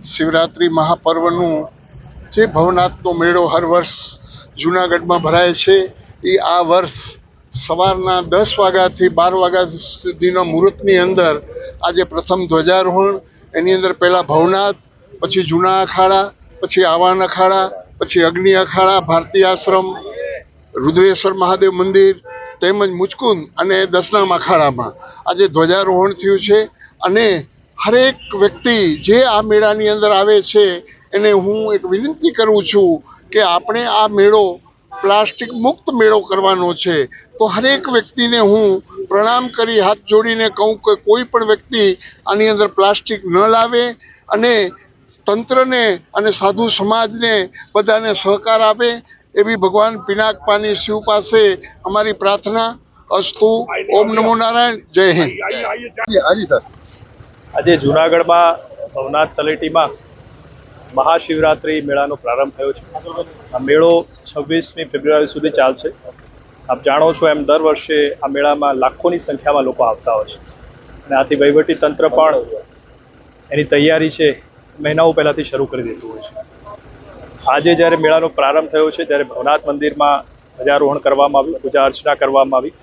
શિવરાત્રિ મહાપર્વનું જે ભવનાથનો મેળો હર વર્ષ જૂનાગઢમાં ભરાય છે એ આ વર્ષ સવારના 10 વાગ્યાથી 12 વાગ્યા સુધીના મુહૂર્તની અંદર આજે પ્રથમ ધ્વજારોહણ, એની અંદર પહેલાં ભવનાથ, પછી જૂના અખાડા, પછી આવાન અખાડા, પછી અગ્નિ અખાડા, ભારતીય આશ્રમ, રુદ્રેશ્વર મહાદેવ મંદિર તેમજ મુચકુંદ અને દસનામ અખાડામાં આજે ધ્વજારોહણ થયું છે. અને હરેક વ્યક્તિ જે આ મેળાની અંદર આવે છે એને હું એક વિનંતી કરું છું કે આપણે આ મેળો પ્લાસ્ટિક મુક્ત મેળો કરવાનો છે. તો હરેક વ્યક્તિને હું પ્રણામ કરી હાથ જોડીને કહું કે કોઈ પણ વ્યક્તિ આની અંદર પ્લાસ્ટિક ન લાવે અને તંત્રને અને સાધુ સમાજને બધાને સહકાર આપે એવી ભગવાન પિનાકપાની શિવ પાસે અમારી પ્રાર્થના. અસ્તુ. ઓમ નમો નારાયણ. જય હિન્દ. હાજી સર, આજે જૂનાગઢમાં ભવનાથ તળેટીમાં મહાશિવરાત્રિ મેળાનો પ્રારંભ થયો છે. આ મેળો 26મી ફેબ્રુઆરી સુધી ચાલશે. આપ જાણો છો એમ દર વર્ષે આ મેળામાં લાખોની સંખ્યામાં લોકો આવતા હોય છે અને આથી વહીવટી તંત્ર પણ એની તૈયારી છે મહિનાઓ પહેલાંથી શરૂ કરી દેતું હોય છે. આજે જ્યારે મેળાનો પ્રારંભ થયો છે ત્યારે ભવનાથ મંદિરમાં ધ્વજારોહણ કરવામાં આવ્યું, પૂજા અર્ચના કરવામાં આવી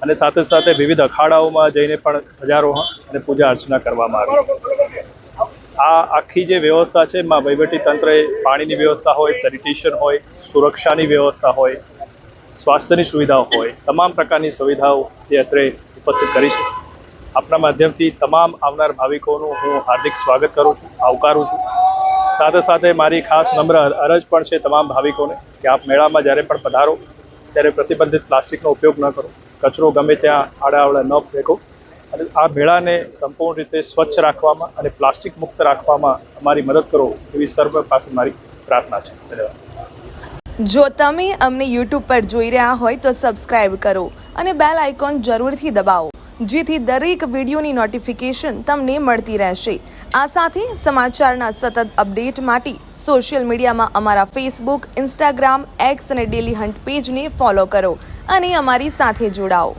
અને સાથે સાથે વિવિધ અખાડાઓમાં જઈને પણ ધ્વજારોહણ અને પૂજા અર્ચના કરવામાં આવી. આ આખી જે વ્યવસ્થા છે એમાં વહીવટી તંત્રએ પાણીની વ્યવસ્થા હોય, સેનિટેશન હોય, સુરક્ષાની વ્યવસ્થા હોય, સ્વાસ્થ્યની સુવિધાઓ હોય, તમામ પ્રકારની સુવિધાઓ જે અત્રે ઉપસ્થિત કરી છે. આપના માધ્યમથી તમામ આવનાર ભાવિકોનું હું હાર્દિક સ્વાગત કરું છું, આવકારું છું. સાથે સાથે મારી ખાસ નમ્ર અરજ પણ છે તમામ ભાવિકોને કે આપ મેળામાં જ્યારે પણ પધારો ત્યારે પ્રતિબંધિત પ્લાસ્ટિકનો ઉપયોગ ન કરો, કચરો ગમે ત્યાં આડાઅવળા ન ફેંકો અને આ મેળાને સંપૂર્ણ રીતે સ્વચ્છ રાખવામાં અને પ્લાસ્ટિક મુક્ત રાખવામાં અમારી મદદ કરો એવી સર્વ પાસે મારી પ્રાર્થના છે. ધન્યવાદ. જો તમે અમને YouTube પર જોઈ રહ્યા હોય તો સબસ્ક્રાઇબ કરો અને બેલ આઇકોન જરૂરથી દબાવો જેથી દરેક વિડીયોની નોટિફિકેશન તમને મળતી રહેશે. આ સાથે સમાચારના સતત અપડેટ માટે સોશિયલ મીડિયામાં અમારા ફેસબુક, ઇન્સ્ટાગ્રામ, એક્સ અને ડેલી હન્ટ પેજને ફોલો કરો અને અમારી સાથે જોડાઓ.